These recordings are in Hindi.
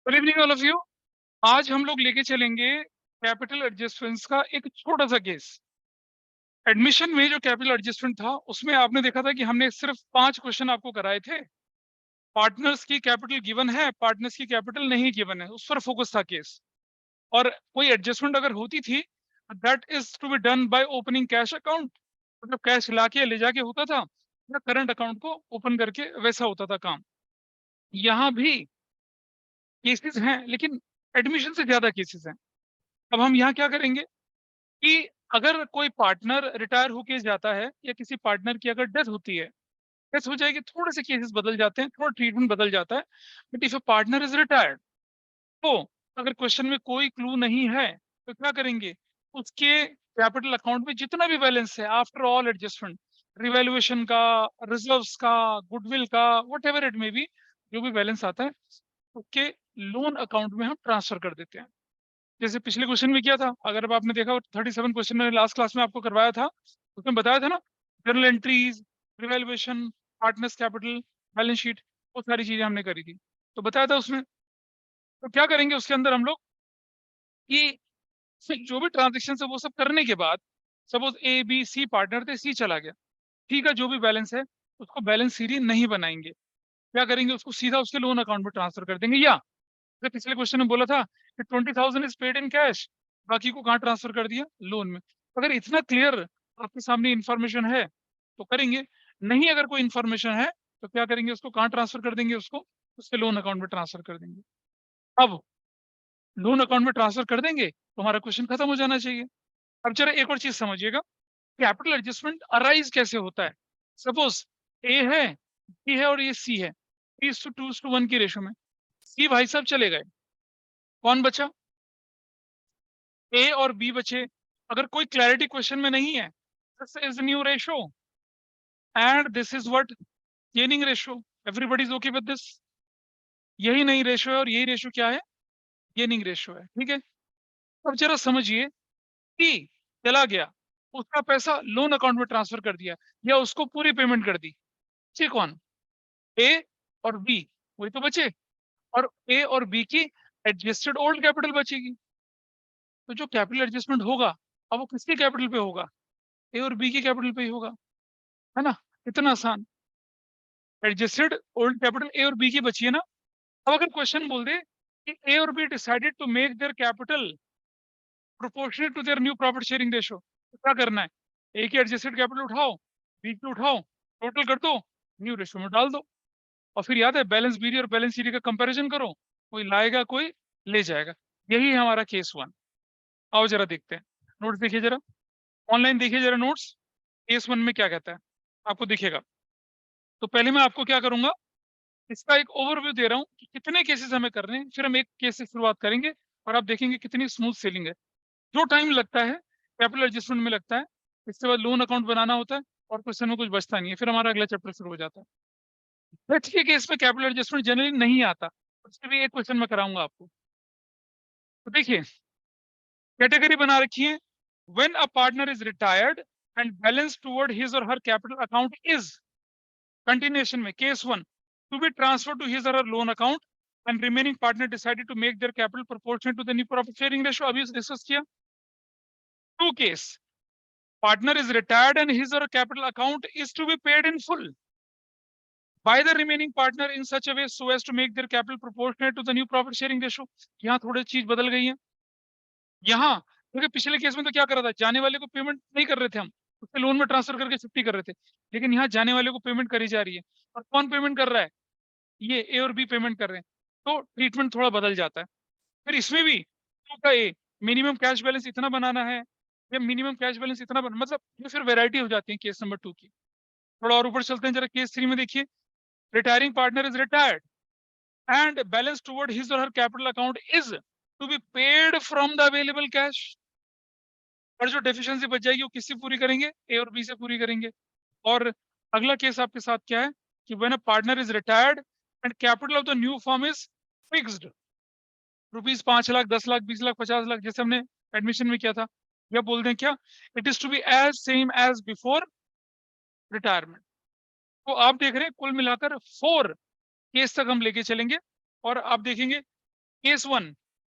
Good evening all of you. आज हम लोग लेके चलेंगे कैपिटल एडजस्टमेंट्स का एक छोटा सा केस। एडमिशन में जो कैपिटल एडजस्टमेंट था उसमें आपने देखा था कि हमने सिर्फ 5 क्वेश्चन आपको कराए थे। पार्टनर्स की कैपिटल गिवन है, पार्टनर्स की कैपिटल नहीं गिवन है, उस पर फोकस था केस। और कोई एडजस्टमेंट अगर होती थी that is to be done by opening cash account, मतलब कैश लाके ले जाके होता था या करंट अकाउंट को ओपन करके, वैसा होता था काम। यहाँ भी केसेस हैं लेकिन एडमिशन से ज्यादा केसेस हैं। अब हम यहाँ क्या करेंगे कि अगर कोई पार्टनर रिटायर होके जाता है या किसी पार्टनर की अगर डेथ होती है, डेथ हो जाएगी, थोड़े से केसेस बदल जाते हैं, थोड़ा ट्रीटमेंट बदल जाता है। But if A partner is retired, तो अगर क्वेश्चन में कोई क्लू नहीं है तो क्या करेंगे, उसके कैपिटल अकाउंट में जितना भी बैलेंस है आफ्टर ऑल एडजस्टमेंट, रिवैल्यूएशन का, रिजर्व्स का, गुडविल का, वट एवर इट में भी, जो भी बैलेंस आता है उसके लोन अकाउंट में हम ट्रांसफर कर देते हैं। जैसे पिछले क्वेश्चन में किया था, अगर अब आपने देखा 37 क्वेश्चन मैंने लास्ट क्लास में आपको करवाया था, उसमें बताया था ना, journal entries, revaluation, partners capital, balance sheet, वो सारी चीजें हमने करी थी। तो बताया था उसमें। तो क्या करेंगे उसके अंदर हम लोग कि जो भी ट्रांजेक्शन है वो सब करने के बाद, suppose A B C partner थे, सी चला गया, ठीक है, जो भी बैलेंस है उसको बैलेंस सीरीज नहीं बनाएंगे। क्या करेंगे, उसको सीधा उसके लोन अकाउंट में ट्रांसफर कर देंगे। या जैसे पिछले क्वेश्चन में बोला था कि 20,000 इज पेड इन कैश, बाकी को कहाँ ट्रांसफर कर दिया, लोन में। अगर इतना क्लियर आपके सामने इंफॉर्मेशन है तो करेंगे, नहीं अगर कोई इंफॉर्मेशन है तो क्या करेंगे, उसको कहाँ ट्रांसफर कर देंगे, उसको उसके लोन अकाउंट में ट्रांसफर कर देंगे। अब लोन अकाउंट में ट्रांसफर कर देंगे तो हमारा क्वेश्चन खत्म हो जाना चाहिए। अब जरा एक और चीज समझिएगा, कैपिटल एडजस्टमेंट अराइज कैसे होता है। सपोज ए है, बी है और ये सी है, 3:2:1 की रेशो में। सी भाई साहब चले गए, कौन बचा, ए और बी बचे। अगर कोई क्लैरिटी क्वेश्चन में नहीं है, this is new ratio and this is what, gaining ratio. Everybody is okay with this. यही नई रेशो है और यही रेशो क्या है, गेनिंग रेशो है, ठीक है। अब जरा समझिए कि चला गया, उसका पैसा लोन अकाउंट में ट्रांसफर कर दिया या उसको पूरी पेमेंट कर दी, बचे कौन, ए और बी, वही तो बचे। और ए और बी की एडजस्टेड ओल्ड कैपिटल बचेगी। तो जो कैपिटल एडजस्टमेंट होगा, अब वो किसके कैपिटल पे होगा, ए और बी के कैपिटल पे ही होगा, है ना। इतना आसान। एडजस्टेड ओल्ड कैपिटल ए और बी की बची है ना। अब अगर क्वेश्चन बोल दे कि ए और B decided to make their capital proportionate to their new profit sharing ratio, तो क्या करना है, ए की एडजस्टेड कैपिटल उठाओ, बी की उठाओ, टोटल कर दो, न्यू रेशो में डाल दो, और फिर याद है बैलेंस बी और बैलेंस सी का कंपैरिजन करो, कोई लाएगा कोई ले जाएगा। यही है हमारा केस 1। आओ जरा देखते हैं, नोट्स देखिए जरा, ऑनलाइन देखिए जरा नोट्स, केस 1 में क्या कहता है आपको दिखेगा। तो पहले मैं आपको क्या करूंगा, इसका एक ओवरव्यू दे रहा हूँ कि कितने केसेस हमें करने हैं, फिर हम एक केस से शुरुआत करेंगे और आप देखेंगे कितनी स्मूथ सेलिंग है। जो टाइम लगता है कैपिटल एडजस्टमेंट में लगता है, इसके बाद लोन अकाउंट बनाना होता है और क्वेश्चन में कुछ बचता नहीं है, फिर हमारा अगला चैप्टर शुरू हो जाता है। डेथ के केस में कैपिटल एडजस्टमेंट जनरली नहीं आता, उसके भी एक क्वेश्चन मैं कराऊंगा आपको। तो देखिए कैटेगरी बना रखी है, when a partner is retired and balance toward his or her capital account is, continuation में case 1, to be transfer to his or her loan account and remaining partner decided to make their capital proportionate to the new profit sharing ratio, अभी डिस्कस किया। Two case, partner is retired and his or her capital account is to be paid in full by the remaining partner in such a way so as to make their capital proportionate to the new profit sharing ratio। यहाँ थोड़ी चीज बदल गई है। यहाँ क्योंकि पिछले केस में तो क्या कर रहा था, जाने वाले को पेमेंट नहीं कर रहे थे हम, उसके लोन में ट्रांसफर करके छुट्टी कर रहे थे, लेकिन यहाँ जाने वाले को पेमेंट करी जा रही है। और कौन पेमेंट कर रहा है, ये ए और बी पेमेंट कर रहे हैं, तो ट्रीटमेंट थोड़ा बदल जाता है। फिर इसमें भी का ए, मिनिमम कैश बैलेंस इतना बनाना है या मिनिमम कैश बैलेंस इतना मतलब ये फिर वेराइटी हो जाती है केस नंबर 2 की। थोड़ा और ऊपर चलते हैं जरा, केस 3 में देखिए, retiring partner is retired and balance toward his or her capital account is to be paid from the available cash. और जो डेफिशिएंसी बच जाएगी वो किससे पूरी करेंगे, ए और बी से पूरी करेंगे। और अगला केस आपके साथ क्या है कि when a partner is retired and capital of the new firm is fixed, rupees 5 lakh, 10 lakh, 20 lakh, 50 lakh, जैसे हमने एडमिशन में किया था, या बोल दें क्या, it is to be as same as before retirement. तो आप देख रहे हैं कुल मिलाकर 4 केस तक हम लेके चलेंगे और आप देखेंगे केस 1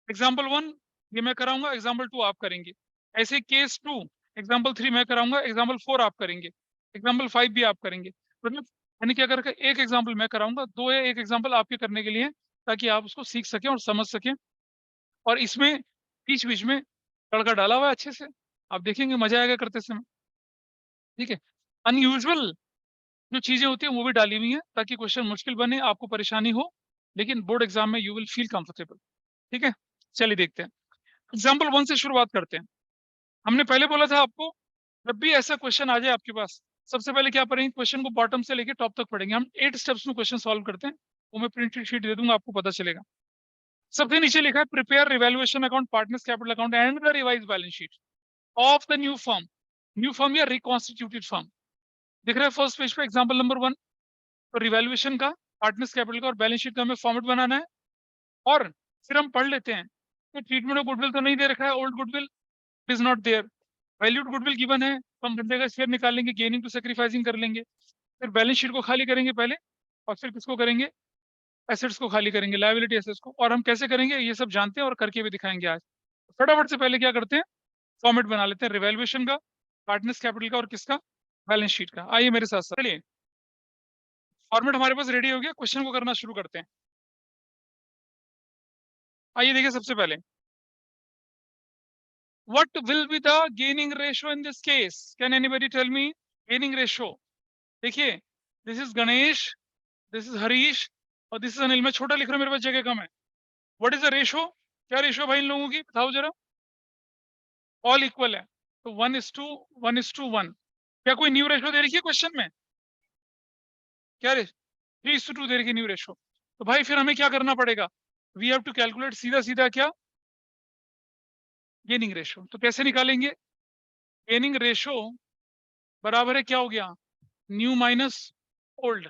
एग्जांपल 1 ये मैं कराऊंगा, एग्जांपल 2 आप करेंगे। ऐसे केस 2 एग्जांपल 3 मैं कराऊंगा, एग्जांपल 4 आप करेंगे, एग्जांपल 5 भी आप करेंगे। मतलब यानी कि अगर एक एग्जांपल मैं कराऊंगा, दो या एक एग्जांपल आपके करने के लिए, ताकि आप उसको सीख सकें और समझ सकें। और इसमें बीच बीच में तड़का डाला हुआ है अच्छे से, आप देखेंगे मजा आएगा करते समय। ठीक है, अनयूजुअल जो चीजें होती हैं वो भी डाली हुई हैं, ताकि क्वेश्चन मुश्किल बने, आपको परेशानी हो, लेकिन बोर्ड एग्जाम में यू विल फील कंफर्टेबल। ठीक है, चलिए देखते हैं। एग्जाम्पल 1 से शुरुआत करते हैं। हमने पहले बोला था आपको, जब भी ऐसा क्वेश्चन आ जाए आपके पास, सबसे पहले क्या पढ़ेंगे, क्वेश्चन को बॉटम से लेके टॉप तक पढ़ेंगे। हम 8 स्टेप्स में क्वेश्चन सॉल्व करते हैं, वो मैं प्रिंटेड शीट दे दूंगा, आपको पता चलेगा। सबसे नीचे लिखा है prepare revaluation account, partners capital account and the revise balance sheet of the new firm. New firm या रिकॉन्स्टिट्यूटेड फर्म दिख रहा है फर्स्ट पेज पे, एग्जाम्पल नंबर 1। तो रिवैल्यूएशन का, पार्टनर्स कैपिटल का और बैलेंस शीट का हमें फॉर्मेट बनाना है। और फिर हम पढ़ लेते हैं कि ट्रीटमेंट ऑफ गुडविल तो नहीं दे रखा है, old goodwill is not there, valued goodwill given है, तो हम बंदे का शेयर निकाल लेंगे, गेनिंग टू सेक्रीफाइसिंग कर लेंगे। फिर बैलेंस शीट को खाली करेंगे पहले, और फिर किसको करेंगे, एसेट्स को खाली करेंगे, लायबिलिटी एसेट्स को। और हम कैसे करेंगे ये सब जानते हैं और करके भी दिखाएंगे आज। फटाफट से पहले क्या करते हैं, फॉर्मेट बना लेते हैं रिवैल्यूएशन का, पार्टनर्स कैपिटल का और किसका, बैलेंस शीट का। आइए मेरे साथ साथ, चलिए फॉर्मेट हमारे पास रेडी हो गया, क्वेश्चन को करना शुरू करते हैं। आइए देखिए सबसे पहले, what will be the gaining ratio in this case, can anybody tell me gaining ratio? देखिए, this is Ganesh, this is Harish और दिस इज अनिल। मैं छोटा लिख रहा हूँ, मेरे पास जगह कम है। व्हाट इज द रेशो, क्या रेशो भाई इन लोगों की बताओ जरा। ऑल इक्वल है, तो 1:1:1। क्या कोई न्यू रेशो दे रखी है क्वेश्चन में, क्या 3:2 दे रखी है न्यू रेशो। तो भाई फिर हमें क्या करना पड़ेगा, वी हैव टू कैलकुलेट सीधा सीधा क्या, गेनिंग रेशो। तो कैसे निकालेंगे, गेनिंग रेशो बराबर है, क्या हो गया, न्यू माइनस ओल्ड।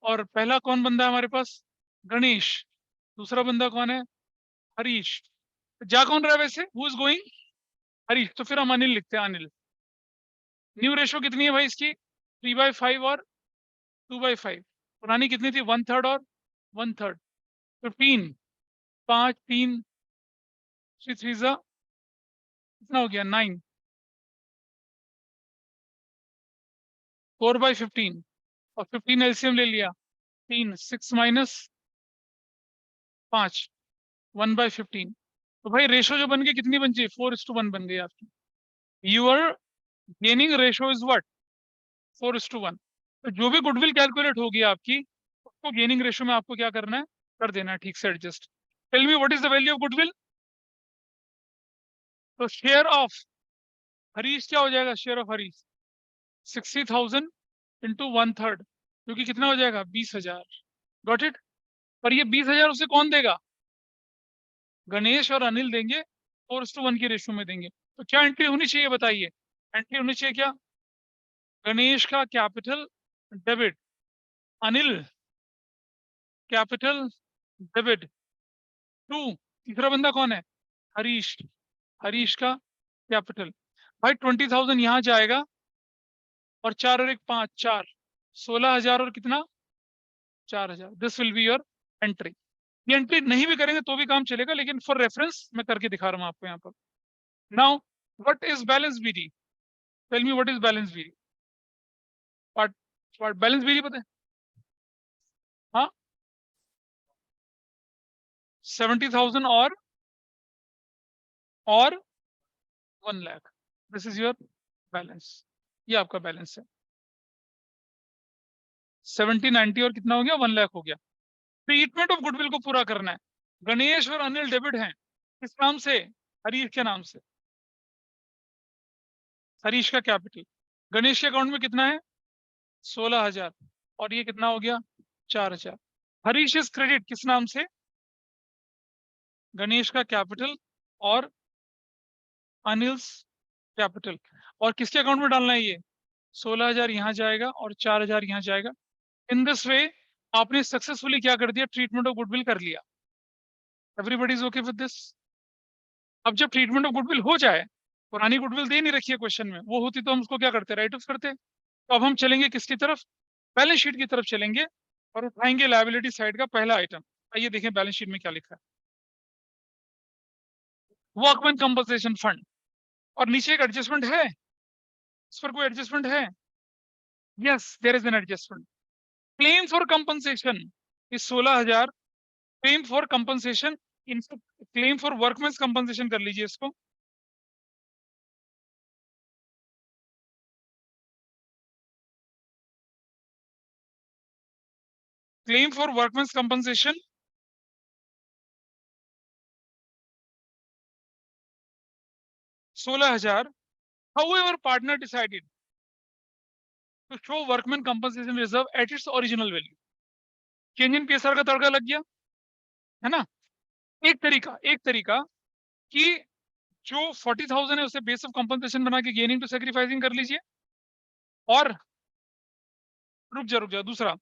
और पहला कौन बंदा है हमारे पास, गणेश। दूसरा बंदा कौन है, हरीश। जा कौन रहा है वैसे, हु इज गोइंग, हरीश। तो फिर हम अनिल लिखते हैं, अनिल। न्यू रेशो कितनी है भाई इसकी, 3/5 और 2/5। पुरानी कितनी थी, 1/3 और 1/3। 15, 5 3 3 3 कितना हो गया, 9, 4/15 और 15 एलसीएम ले लिया, 3 6 माइनस 5 1/15। तो भाई रेशो जो बन गई कितनी बन गई, 4:1 बन गई आपकी। Your gaining ratio is what, 4:1। तो जो भी गुडविल कैलकुलेट होगी आपकी, उसको गेनिंग रेशो में आपको क्या करना है, कर देना है ठीक से adjust. Tell me what is the value of goodwill. तो शेयर ऑफ हरीश क्या हो जाएगा, शेयर ऑफ हरीश 60,000 इंटू 1/3, जो कि कितना हो जाएगा, 20,000। Got it. पर ये 20,000 उसे कौन देगा, गणेश और अनिल देंगे, 4:1 की रेशो में देंगे। तो क्या एंट्री होनी चाहिए बताइए, एंट्री होनी चाहिए क्या, गणेश का capital debit, Anil capital debit to, तीसरा बंदा कौन है, हरीश, हरीश का कैपिटल। भाई 20,000 यहां जाएगा, और 4 और 1 5, 4, 16,000 और कितना, 4,000। This will be your entry. ये एंट्री नहीं भी करेंगे तो भी काम चलेगा, लेकिन फॉर रेफरेंस मैं करके दिखा रहा हूँ आपको यहाँ पर। Now what is balance BD, tell me what is balance BD. Part part balance BD पता है, हाँ, 70,000 और 1 lakh, this is your balance. ये आपका बैलेंस है, 70 90 और कितना हो गया, 1 लाख हो गया। ट्रीटमेंट ऑफ गुडविल को पूरा करना है। गणेश और अनिल डेबिट हैं, किस नाम से, हरीश के नाम से, हरीश का कैपिटल। गणेश के अकाउंट में कितना है, 16,000, और ये कितना हो गया, 4,000। हरीश इज क्रेडिट किस नाम से, गणेश का कैपिटल और अनिल्स कैपिटल। और किसके अकाउंट में डालना है ये, 16,000 यहाँ जाएगा और 4,000 यहाँ जाएगा। इन दिस वे आपने सक्सेसफुली क्या कर दिया, ट्रीटमेंट ऑफ गुडविल कर लिया। Everybody is okay with this. अब जब ट्रीटमेंट ऑफ गुडविल हो जाए, पुरानी गुडविल दे नहीं रखी है क्वेश्चन में, वो होती तो हम उसको क्या करते, राइट ऑफ करते। तो अब हम चलेंगे किसकी तरफ, बैलेंस शीट की तरफ चलेंगे, और उठाएंगे लायबिलिटी साइड का पहला आइटम। आइए देखें बैलेंस शीट में क्या लिखा है। वर्कमैन कंपनसेशन फंड, और नीचे एक एडजस्टमेंट है, इस पर कोई एडजस्टमेंट है? Yes, there is an adjustment. Claim for compensation is 16,000। Claim for compensation, in claim for workman compensation कर लीजिए इसको। Claim for workman compensation 16,000। However, partner decided to show workman compensation reserve at its original value. Change in PSR का तड़का लग गया, है ना? एक तरीका कि जो 40,000 है उसे बेस ऑफ कंपनसेशन बना के गेनिंग टू सैक्रिफाइसिंग कर लीजिए, और रुक जा दूसरा,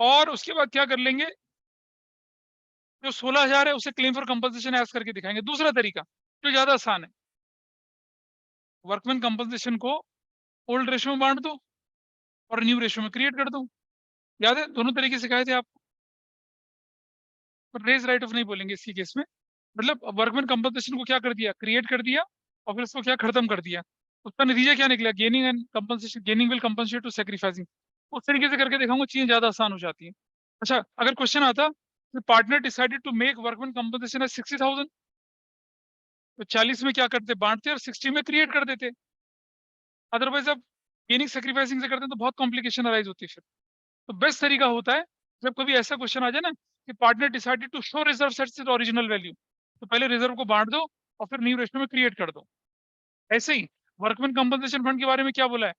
और उसके बाद क्या कर लेंगे, जो 16,000 है उसे क्लेम फॉर कंपनसेशन एज करके दिखाएंगे। दूसरा तरीका जो ज्यादा आसान है, वर्कमैन कंपनसेशन को ओल्ड रेशियो में बांट दो और न्यू रेशियो में क्रिएट कर दो। याद है, दोनों तरीके सिखाए थे आपको, पर रेज राइट ऑफ नहीं बोलेंगे इसकी केस में। मतलब वर्कमैन कंपनसेशन को क्या कर दिया, क्रिएट कर दिया, और फिर उसको क्या खत्म कर दिया। उसका नतीजा क्या निकला, gaining and compensation, gaining will compensate to sacrificing. उस तरीके से करके दिखाऊंगा, चीजें ज्यादा आसान हो जाती है। अच्छा, अगर क्वेश्चन आता partner decided to make workman compensation as 60,000, तो 40 में क्या करते, बांटते और 60 में क्रिएट कर देते। अदरवाइज अब गेनिंग सैक्रिफाइसिंग से करते हैं तो बहुत कॉम्प्लिकेशन अराइज होती है फिर। तो बेस्ट तरीका होता है, जब कभी ऐसा क्वेश्चन आ जाए ना कि partner decided to show reserve sets it original value, तो पहले रिजर्व को बांट दो और फिर न्यू रेशियो में क्रिएट कर दो। ऐसे ही वर्कमैन कंपनसेशन फंड के बारे में क्या बोला है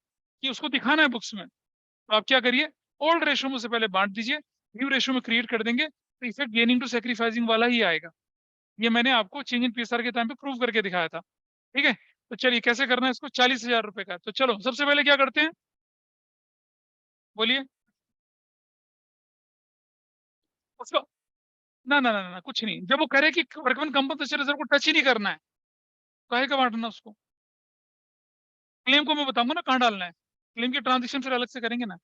कि उसको दिखाना है बुक्स में, तो आप क्या करिए, ओल्ड रेशियो में से पहले बांट दीजिए, न्यू रेशियो में क्रिएट कर देंगे, तो इफेक्ट गेनिंग टू सैक्रिफाइसिंग वाला ही आएगा। ये मैंने आपको चेंज इन पीएसआर के टाइम पे प्रूव करके दिखाया था। ठीक है, तो चलिए कैसे करना है इसको, 40,000 रुपए का। तो चलो सबसे पहले क्या करते हैं, बोलिए। उसको ना कुछ नहीं, जब वो करे कि वर्कमैन कंपनसेशन रिजर्व को टच ही नहीं करना है, काहे का बांटना उसको। क्लेम को मैं बताऊंगा ना कहाँ डालना है, क्लेम की ट्रांजेक्शन फिर अलग से करेंगे ना।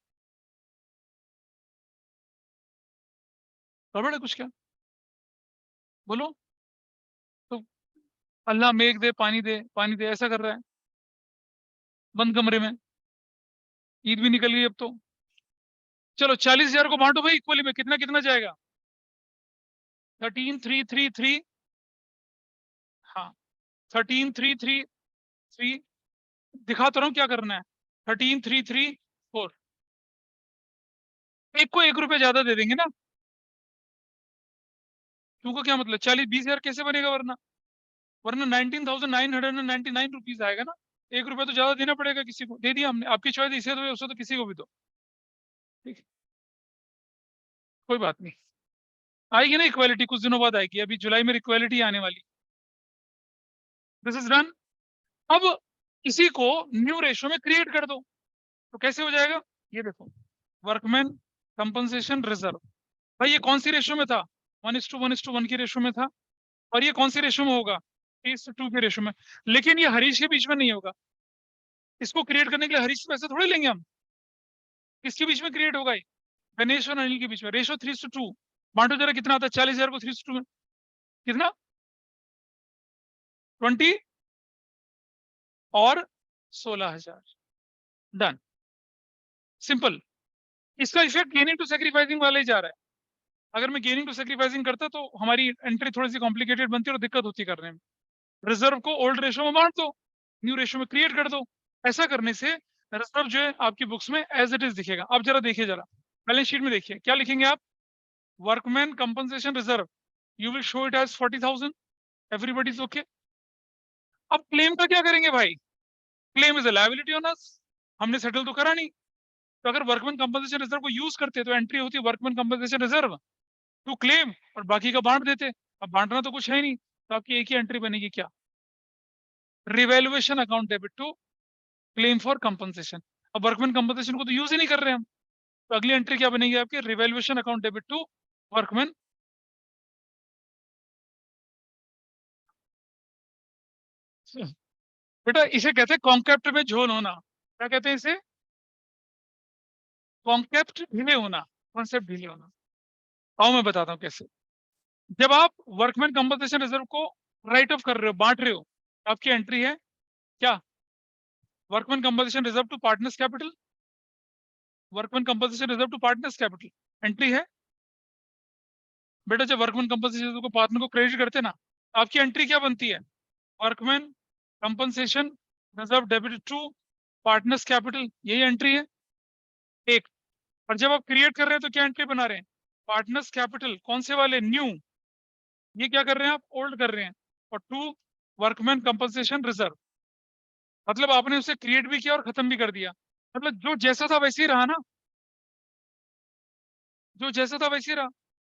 गड़बड़ है कुछ क्या, बोलो। तो अल्लाह मेघ दे, पानी दे, ऐसा कर रहा है बंद कमरे में। ईद भी निकल गई अब तो। चलो 40,000 को बांटो भाई इक्वली में, कितना कितना जाएगा, 13,333। हाँ, 13,333। दिखा तो रहा हूँ क्या करना है, 13,334। एक को 1 रुपया ज्यादा दे देंगे ना, क्योंकि क्या मतलब 40-20,000 कैसे बनेगा, वरना वरना 19,999 रुपीज आएगा ना। 1 रुपया तो ज्यादा देना पड़ेगा, किसी को दे दिया हमने, आपकी चॉइस इसे दो उसे तो किसी को भी दो। ठीक है, कोई बात नहीं, आएगी ना इक्वालिटी, कुछ दिनों बाद आएगी, अभी जुलाई में इक्वालिटी आने वाली। This is done. अब इसी को न्यू रेशियो में क्रिएट कर दो, तो कैसे हो जाएगा, ये देखो, वर्कमैन कंपनसेशन रिजर्व। भाई ये कौन सी रेशियो में था, 1:1:1 की रेशियो में था, और ये कौन सी रेशियो में होगा, 3:2 के रेशियो में। लेकिन ये हरीश के बीच में नहीं होगा, इसको क्रिएट करने के लिए हरीश से पैसे थोड़े लेंगे हम। किसके बीच में क्रिएट होगा ये, गणेश और अनिल के बीच में। रेशियो 3:2। बांटो जरा कितना आता है, 40,000 को 3:2 में कितना, 20 और 16,000। Done, simple. इसका इफेक्ट गेनिंग टू सैक्रिफाइसिंग वाला ही जा रहा है। अगर मैं गेनिंग टू सैक्रिफाइसिंग करता तो हमारी एंट्री थोड़ी सी कॉम्प्लिकेटेड बनती और दिक्कत होती करने में। रिजर्व को ओल्ड रेशियो में बांट दो, न्यू रेशियो में क्रिएट कर दो। ऐसा करने से रिजर्व जो है आपकी बुक्स में एज इट इज दिखेगा। अब जरा देखिए, जरा बैलेंस शीट में देखिए क्या लिखेंगे आप, workman compensation reserve, you will show it as 40,000। Everybody is okay. अब क्लेम का क्या करेंगे भाई, claim is a liability on us, हमने सेटल तो करा नहीं। तो अगर वर्कमैन कंपनसेशन रिजर्व को यूज करते तो एंट्री होती है workman compensation reserve to claim, और बाकी का बांट देते। अब बांटना तो कुछ है नहीं, तो आपकी एक ही एंट्री बनेगी, क्या, revaluation account debit to claim for compensation. अब वर्कमैन कंपनसेशन को तो यूज ही नहीं कर रहे हम, तो अगली एंट्री क्या बनेगी आपकी, revaluation account debit to workman. बेटा इसे कहते हैं कॉन्केप्ट में झोल होना। क्या कहते हैं इसे, कॉन्केप्ट ढीले होना, कॉन्सेप्ट ढीले होना। आओ मैं बताता हूँ कैसे। जब आप वर्कमैन कंपनसेशन रिजर्व को राइट ऑफ कर रहे हो, बांट रहे हो, आपकी एंट्री है क्या? Workman compensation reserve to partners capital, workman compensation reserve to partners capital entry है बेटा। जब वर्कमैन कंपनसेशन को पार्टनर को क्रेडिट करते ना, आपकी एंट्री क्या बनती है? Workman compensation reserve debit to partners capital, यही एंट्री है एक। और जब आप क्रिएट कर रहे हैं तो क्या एंट्री बना रहे हैं? पार्टनर्स कैपिटल, कौन से वाले? न्यू। ये क्या कर रहे हैं आप? ओल्ड कर रहे हैं। और टू वर्कमैन कंपनसेशन रिजर्व, मतलब आपने उसे क्रिएट भी किया और खत्म भी कर दिया। मतलब जो जैसा था वैसे ही रहा ना, जो जैसा था वैसे ही रहा।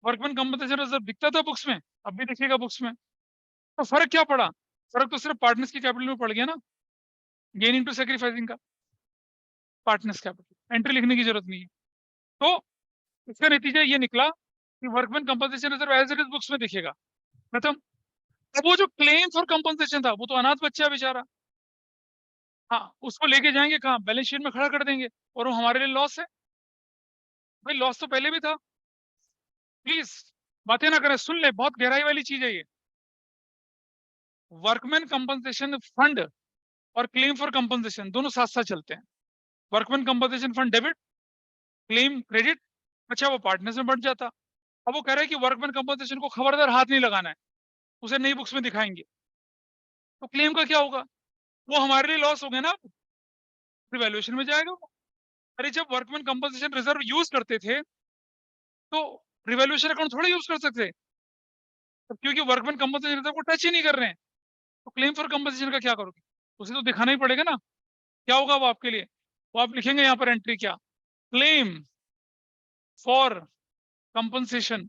वर्कमैन कंपनसेशन रिजर्व दिखता था बुक्स में, अब भी दिखेगा बुक्स में। तो फर्क क्या पड़ा? फर्क तो सिर्फ पार्टनर्स की कैपिटल में पड़ गया ना, गेनिंग टू सेक्रीफाइसिंग का पार्टनर्स कैपिटल, एंट्री लिखने की जरूरत नहीं है। तो इसका नतीजा ये निकला कि workman compensation reserve as it is books में दिखेगा, खत्म। अब वो जो क्लेम फॉर कंपनसेशन था, वो तो अनाथ बच्चा बेचारा, हाँ, उसको लेके जाएंगे कहाँ? बैलेंस शीट में खड़ा कर देंगे, और वो हमारे लिए लॉस है। भाई लॉस तो पहले भी था। प्लीज बातें ना करें, सुन ले, बहुत गहराई वाली चीज है ये। वर्कमैन कंपनसेशन फंड और क्लेम फॉर कंपनसेशन दोनों साथ साथ चलते हैं। Workman compensation fund debit, claim credit, अच्छा वो पार्टनर्स में बढ़ जाता। अब वो कह रहे हैं कि वर्कमैन कंपनसेशन को खबरदार हाथ नहीं लगाना है, उसे नई बुक्स में दिखाएंगे। तो क्लेम का क्या होगा? वो हमारे लिए लॉस हो गया ना, रिवैल्यूएशन में जाएगा वो। अरे जब वर्कमैन कंपनसेशन रिजर्व यूज करते थे तो रिवैल्यूएशन अकाउंट थोड़ा यूज कर सकते, तो क्योंकि वर्कमैन कंपनसेशन रिजर्व को टच ही नहीं कर रहे हैं, तो क्लेम फॉर कंपनसेशन का क्या करोगे? उसे तो दिखाना ही पड़ेगा ना। क्या होगा वो आपके लिए? वो आप लिखेंगे यहाँ पर एंट्री क्या? क्लेम फॉर कंपनसेशन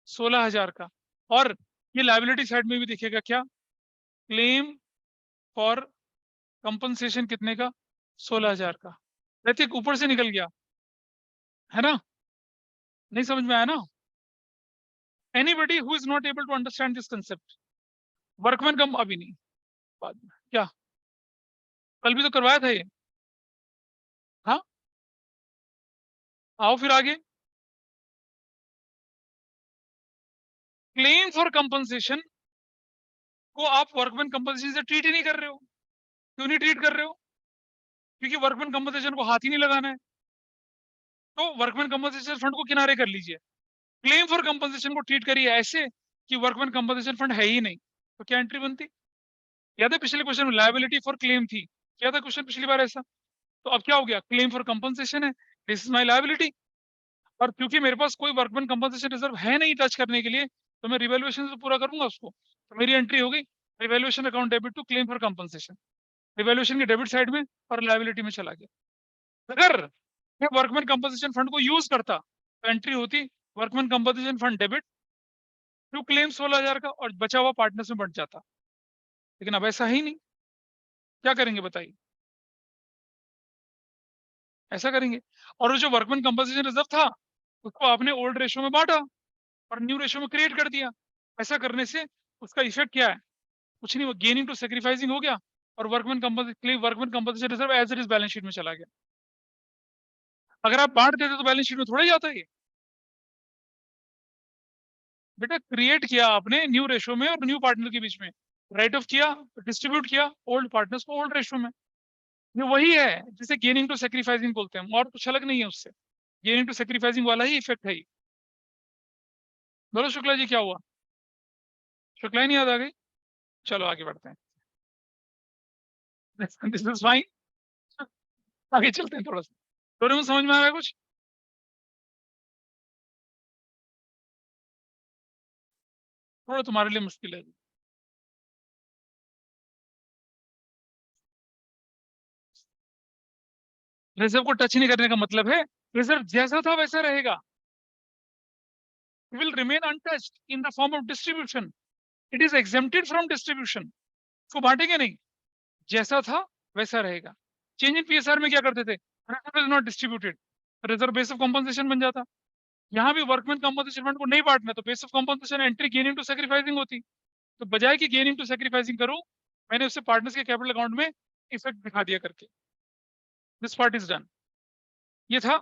16,000 का। और ये लाइबिलिटी साइड में भी दिखेगा क्या? क्लेम फॉर कंपनसेशन कितने का? 16,000 का। ऋतिक ऊपर से निकल गया है ना, नहीं समझ में आया ना? Anybody who is not able to understand this concept, वर्कमैन कम अभी नहीं, बाद में क्या? कल भी तो करवाया था ये। हाँ, आओ फिर आगे। क्लेम फॉर कंपनसेशन को आप वर्कमैन कंपनसेशन से ट्रीट ही नहीं कर रहे हो। क्यों नहीं ट्रीट कर रहे हो? क्योंकि वर्कमैन कंपनसेशन को हाथ ही नहीं लगाना है। तो वर्कमैन कंपनसेशन फंड को किनारे कर लीजिए, क्लेम फॉर कंपनसेशन को ट्रीट करिए ऐसे कि वर्कमैन कंपनसेशन फंड है ही नहीं। तो क्या एंट्री बनती? याद है पिछले क्वेश्चन में लायबिलिटी फॉर क्लेम थी, क्या था क्वेश्चन पिछली बार ऐसा? तो अब क्या हो गया? क्लेम फॉर कंपनसेशन है, दिस इज माई लायबिलिटी। और क्योंकि मेरे पास कोई वर्कमैन कंपनसेशन रिजर्व है नहीं टच करने के लिए, तो मैं रिवैल्यूएशन से पूरा करूंगा उसको। तो मेरी एंट्री हो गई revaluation account debit to claim for compensation, revaluation के डेबिट साइड में और लायबिलिटी में चला गया। अगर मैं वर्कमैन कंपनसेशन फंड को यूज करता तो एंट्री होती workman compensation fund debit to claim 16,000 का, और बचा हुआ पार्टनर्स में बढ़ जाता। लेकिन अब ऐसा ही नहीं, क्या करेंगे बताइए? ऐसा करेंगे। और वो जो वर्कमैन कंपनसेशन रिजर्व था, उसको आपने ओल्ड रेशो में बांटा और न्यू रेशो में क्रिएट कर दिया। ऐसा करने से उसका इफेक्ट क्या है? कुछ नहीं, वो गेनिंग टू सेक्रीफाइसिंग हो गया, और workman compensation reserve as it is balance sheet में चला गया। अगर आप बांट देते तो बैलेंस शीट में थोड़ा ही आता ये। बेटा क्रिएट किया आपने न्यू रेशो में और न्यू पार्टनर के बीच में, राइट ऑफ किया, डिस्ट्रीब्यूट किया ओल्ड पार्टनर्स को ओल्ड रेशो में। ये वही है जिसे गेनिंग टू सेक्रीफाइसिंग बोलते हैं, और कुछ अलग नहीं है उससे। गेनिंग टू सेक्रीफाइसिंग वाला ही इफेक्ट है ये। बोलो शुक्ला जी क्या हुआ? शुक्ला ही नहीं याद आ गई? चलो आगे बढ़ते हैं। दिस इज फाइन, आगे चलते हैं थोड़ा सा। थोड़े में समझ में आ रहा है कुछ? थोड़ा तुम्हारे लिए मुश्किल है। रिजर्व को टच नहीं करने का मतलब है रिजर्व जैसा था वैसा रहेगा, will remain untouched in the form of distribution, it is exempted from distribution. इसको बांटेंगे नहीं, जैसा था वैसा रहेगा। चेंज इन पीएसआर में क्या करते थे? Reserve is not distributed, reserve base of compensation बन जाता। यहाँ भी वर्कमैन कंपनसेशन फंड को नहीं बांटना, तो base of compensation entry gaining to sacrificing होती। तो बजाय कि गेनिंग टू सेक्रीफाइसिंग करूं, मैंने उससे पार्टनर्स के कैपिटल अकाउंट में इफेक्ट दिखा दिया करके। This part is done. ये था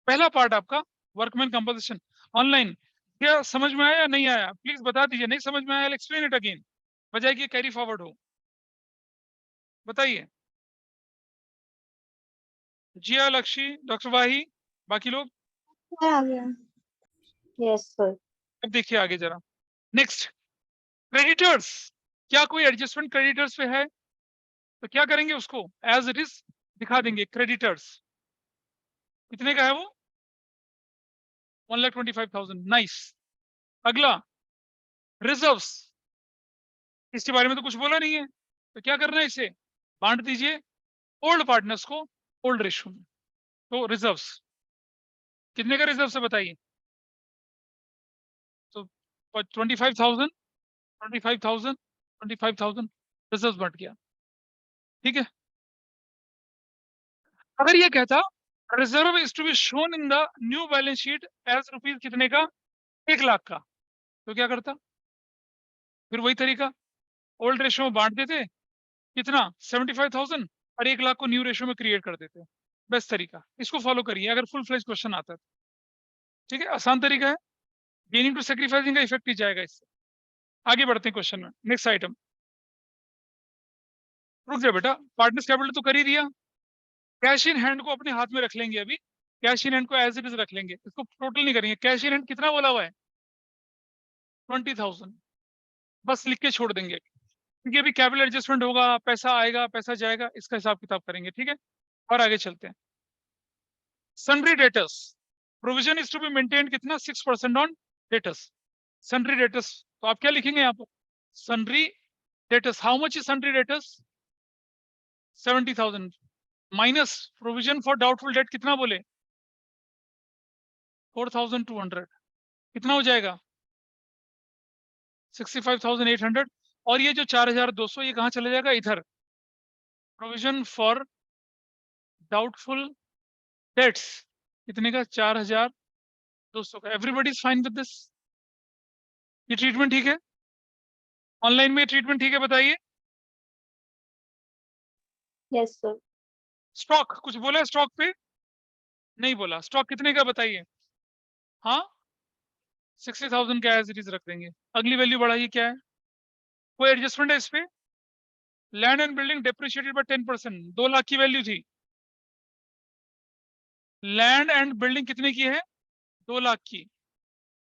पहला पार्ट आपका, वर्कमैन कंपोजिशन। ऑनलाइन क्या समझ में आया या नहीं आया? प्लीज बता दीजिए। नहीं समझ में आया, एक्सप्लेन इट अगेन। बजाय कि कैरी फॉरवर्ड हो। बताइए। जिया, लक्ष्मी, डॉक्टर वाही, बाकी लोग। आ गया। Yes sir. अब देखिए आगे जरा। Next, creditors. क्या कोई एडजस्टमेंट क्रेडिटर्स पे है? तो क्या करेंगे, उसको एज इट इज दिखा देंगे। क्रेडिटर्स कितने का है वो? 1,25,000। नाइस। अगला, रिजर्व्स। इसके बारे में तो कुछ बोला नहीं है, तो क्या करना है, इसे बांट दीजिए ओल्ड पार्टनर्स को ओल्ड रेशियो में। तो रिजर्व्स कितने का रिजर्व से बताइए। तो 25,000, 25,000, 25,000 रिजर्व बढ़ गया। ठीक है। अगर ये कहता reserve is to be shown in the new balance sheet as rupees कितने का, 1 लाख का, तो क्या करता? फिर वही तरीका, ओल्ड रेशियो में बांट देते, कितना 75,000, और 1 लाख को न्यू रेशियो में क्रिएट कर देते। बेस्ट तरीका, इसको फॉलो करिए अगर फुल फ्लेज क्वेश्चन आता है। ठीक है, आसान तरीका है। गेनिंग टू सेक्रीफाइसिंग का इफेक्ट ही जाएगा इससे। आगे बढ़ते हैं क्वेश्चन में। Next item. रुक जाओ बेटा, पार्टनर्स कैपिटल तो कर ही दिया। कैश इन हैंड को अपने हाथ में रख लेंगे अभी। कैश इन हैंड को एज इट इज रख लेंगे, इसको टोटल नहीं करेंगे। कैश इन हैंड कितना बोला हुआ है? 20,000। बस लिख के छोड़ देंगे, क्योंकि अभी कैपिटल एडजस्टमेंट होगा, पैसा आएगा पैसा जाएगा, इसका हिसाब किताब करेंगे। ठीक है, और आगे चलते हैं। Sundry debtors, provision is to be maintain कितना, 6% ऑन डेटर्स। सन्ड्री डेटर्स, तो आप क्या लिखेंगे यहाँ पर? Sundry debtors, how much is sundry debtors? 70,000 minus provision for doubtful debt कितना बोले? 4,200। कितना हो जाएगा? 65,800। और ये जो 4,200 ये कहाँ चला जाएगा? इधर, प्रोविजन फॉर डाउटफुल डेट्स कितने का? 4,200 का। Everybody is fine with this? ये ट्रीटमेंट ठीक है? ऑनलाइन में ट्रीटमेंट ठीक है? बताइए। Yes sir. स्टॉक कुछ बोला है स्टॉक पे? नहीं बोला। स्टॉक कितने का बताइए? हाँ, 60,000 का एज इट इज रख देंगे। अगली वैल्यू बढ़ाइए, क्या है? कोई एडजस्टमेंट है इस पे? Land and building depreciated by 10%, 2 lakh की वैल्यू थी। लैंड एंड बिल्डिंग कितने की है? 2 लाख की,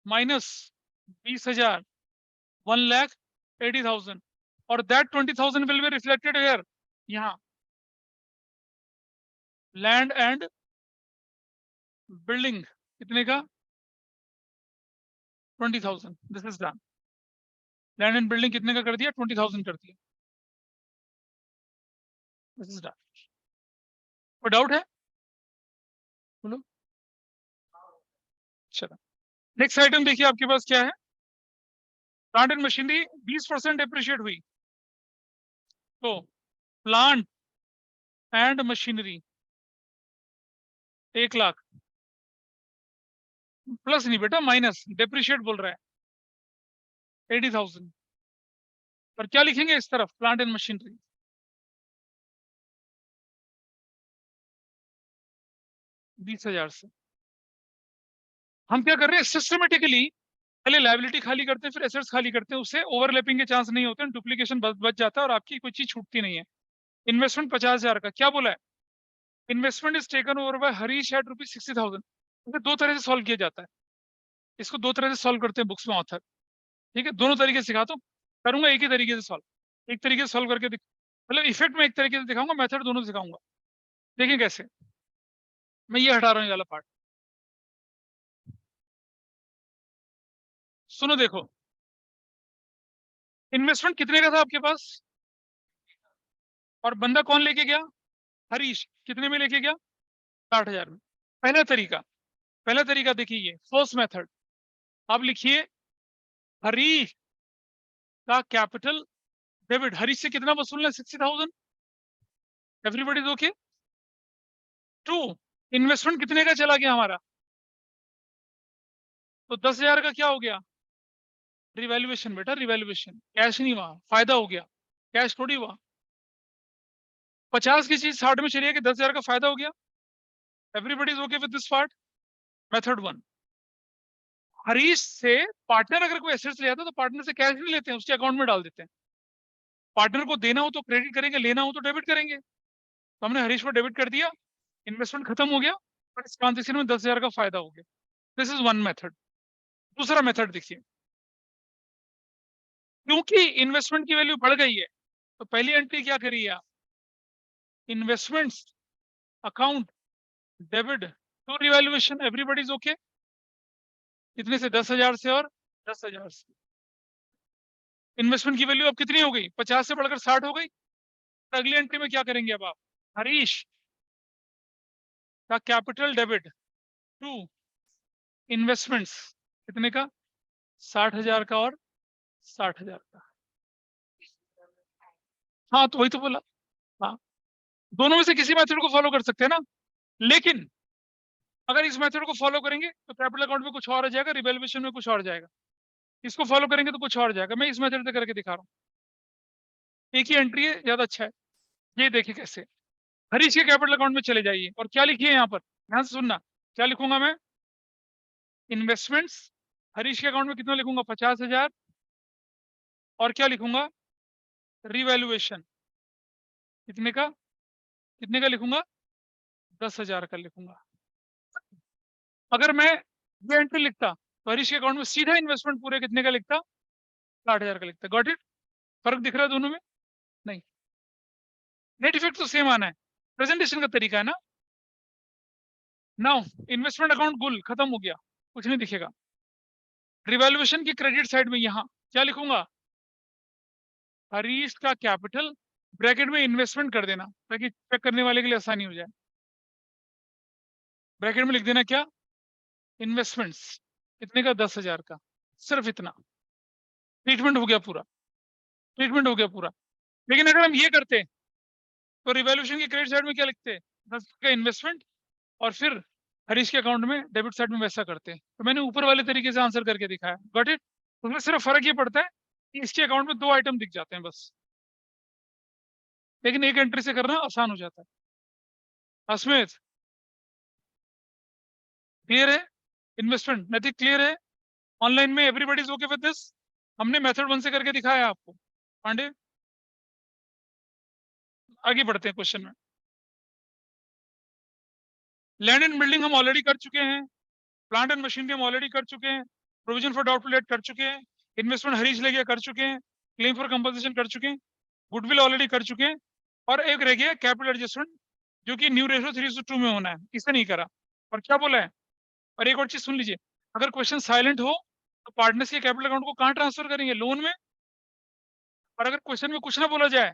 माइनस 20,000, 1,80,000, और that 20,000 will be reflected here, यहाँ। लैंड एंड बिल्डिंग कितने का? 20,000। This is done. Land and building कितने का कर दिया? 20,000 कर दिया। This is done. कोई डाउट है? बोलो। चलो, नेक्स्ट आइटम देखिए आपके पास क्या है। प्लांट एंड मशीनरी 20% डेप्रिशिएट हुई, तो plant and machinery 1 lakh, plus नहीं बेटा, माइनस, डेप्रिशिएट बोल रहा है 80,000। पर क्या लिखेंगे इस तरफ? प्लांट एंड मशीनरी 20,000 से। हम क्या कर रहे हैं, सिस्टमेटिकली पहले लायबिलिटी खाली करते हैं, फिर एसेट्स खाली करते हैं, उससे ओवरलैपिंग के चांस नहीं होते, डुप्लीकेशन बच जाता है, और आपकी कोई चीज छूटती नहीं है। इन्वेस्टमेंट 50,000 का, क्या बोला है? Investment is taken over by Harish at ₹60,000। इसे दो तरह से सॉल्व किया जाता है। इसको दो तरह से सॉल्व करते हैं बुक्स में ऑथर। ठीक है, दोनों तरीके से सिखाता हूँ। करूंगा एक ही तरीके से सॉल्व, एक तरीके से सॉल्व करके मतलब इफेक्ट में एक तरीके से दिखाऊंगा, मेथड दोनों दिखाऊंगा। देखिए कैसे। मैं ये हटा रहा हूँ ये वाला पार्ट। सुनो देखो, इन्वेस्टमेंट कितने का था आपके पास, और बंदा कौन लेके गया? हरीश। कितने में लेके गया? 60,000 में। पहला तरीका, पहला तरीका देखिए, ये फर्स्ट मेथड। आप लिखिए हरीश का कैपिटल डेबिट। हरीश से कितना वसूलना है? 60,000। Everybody okay? टू, इन्वेस्टमेंट कितने का चला गया हमारा? तो 10,000 का क्या हो गया? रिवैल्यूएशन बेटा, रिवैल्यूएशन। कैश नहीं हुआ, फायदा हो गया, कैश थोड़ी हुआ। 50 की चीज 60 में चली गई, 10,000 का फायदा हो गया। Everybody is okay with this part? Method one. Harish से पार्टनर अगर कोई एसेट्स ले आता है, तो पार्टनर से कैश नहीं लेते हैं, उसके अकाउंट में डाल देते हैं। पार्टनर को देना हो तो क्रेडिट करेंगे, लेना हो तो डेबिट करेंगे। तो हमने हरीश को डेबिट कर दिया, इन्वेस्टमेंट खत्म हो गया, और इस ट्रांजेक्शन में 10,000 का फायदा हो गया। This is one method. दूसरा मेथड देखिए, क्योंकि इन्वेस्टमेंट की वैल्यू बढ़ गई है, तो पहली एंट्री क्या करिए आप, investments account debit to revaluation, everybody is okay. कितने से, 10,000 से और 10,000 से। इन्वेस्टमेंट की वैल्यू अब कितनी हो गई, 50 से बढ़कर 60 हो गई। अगली एंट्री में क्या करेंगे अब आप, हरीश का कैपिटल डेबिट टू इन्वेस्टमेंट्स, कितने का, 60,000 का और 60,000 का। हाँ तो वही तो बोला, हाँ दोनों में से किसी मेथड को फॉलो कर सकते हैं ना। लेकिन अगर इस मेथड को फॉलो करेंगे तो कैपिटल अकाउंट में कुछ और आ जाएगा, रिवैल्यूएशन में कुछ और जाएगा। इसको फॉलो करेंगे तो कुछ और जाएगा। मैं इस मेथड से करके दिखा रहा हूँ, एक ही एंट्री है, ज्यादा अच्छा है। ये देखिए कैसे, हरीश के कैपिटल अकाउंट में चले जाइए और क्या लिखिए यहाँ पर, ध्यान से सुनना, क्या लिखूंगा मैं, इन्वेस्टमेंट्स, हरीश के अकाउंट में कितना लिखूंगा, 50,000, और क्या लिखूंगा, रिवैल्यूएशन, कितने का लिखूंगा, 10,000 का लिखूंगा। अगर मैं ये एंट्री लिखता तो हरीश के अकाउंट में सीधा इन्वेस्टमेंट पूरे कितने का लिखता, 60,000 का लिखता। गॉट इट, फर्क दिख रहा है दोनों में, नहीं, नेट इफेक्ट तो सेम आना है, प्रेजेंटेशन का तरीका है ना। नाउ इन्वेस्टमेंट अकाउंट गुल खत्म हो गया, कुछ नहीं दिखेगा। रिवैल्यूएशन की क्रेडिट साइड में यहां क्या लिखूंगा, हरीश का कैपिटल, ब्रैकेट में इन्वेस्टमेंट कर देना ताकि चेक करने वाले के लिए आसानी हो जाए। ब्रैकेट में लिख देना क्या, इन्वेस्टमेंट्स, कितने का, 10,000 का, सिर्फ इतना। ट्रीटमेंट हो गया पूरा, ट्रीटमेंट हो गया पूरा। लेकिन अगर हम ये करते तो रिवैल्यूएशन की क्रेडिट साइड में क्या लिखते, 10 का इन्वेस्टमेंट, और फिर हरीश के अकाउंट में डेबिट साइड में वैसा करते। तो मैंने ऊपर वाले तरीके से आंसर करके दिखाया, गॉट इट। उसमें सिर्फ फर्क ये पड़ता है कि इसके अकाउंट में 2 आइटम दिख जाते हैं बस, लेकिन एक एंट्री से करना आसान हो जाता है। अस्मित क्लियर है, इन्वेस्टमेंट नैतिक क्लियर है, ऑनलाइन में everybody is okay with this. हमने मेथड 1 से करके दिखाया आपको। पांडे आगे बढ़ते हैं क्वेश्चन में। लैंड एंड बिल्डिंग हम ऑलरेडी कर चुके हैं, प्लांट एंड मशीनरी हम ऑलरेडी कर चुके हैं, प्रोविजन फॉर डाउटफुल डेट कर चुके हैं, इन्वेस्टमेंट हरीश ले गया कर चुके हैं, क्लेम फॉर कंपनसेशन कर चुके हैं, गुडविल ऑलरेडी कर चुके हैं, और एक रह गया कैपिटल एडजस्टमेंट, जो कि न्यू रेशो 3:2 में होना है, इसे नहीं करा। और क्या बोला है, और एक और चीज सुन लीजिए, अगर क्वेश्चन साइलेंट हो तो पार्टनर्स के कैपिटल अकाउंट को कहाँ ट्रांसफर करेंगे, लोन में। और अगर क्वेश्चन में कुछ ना बोला जाए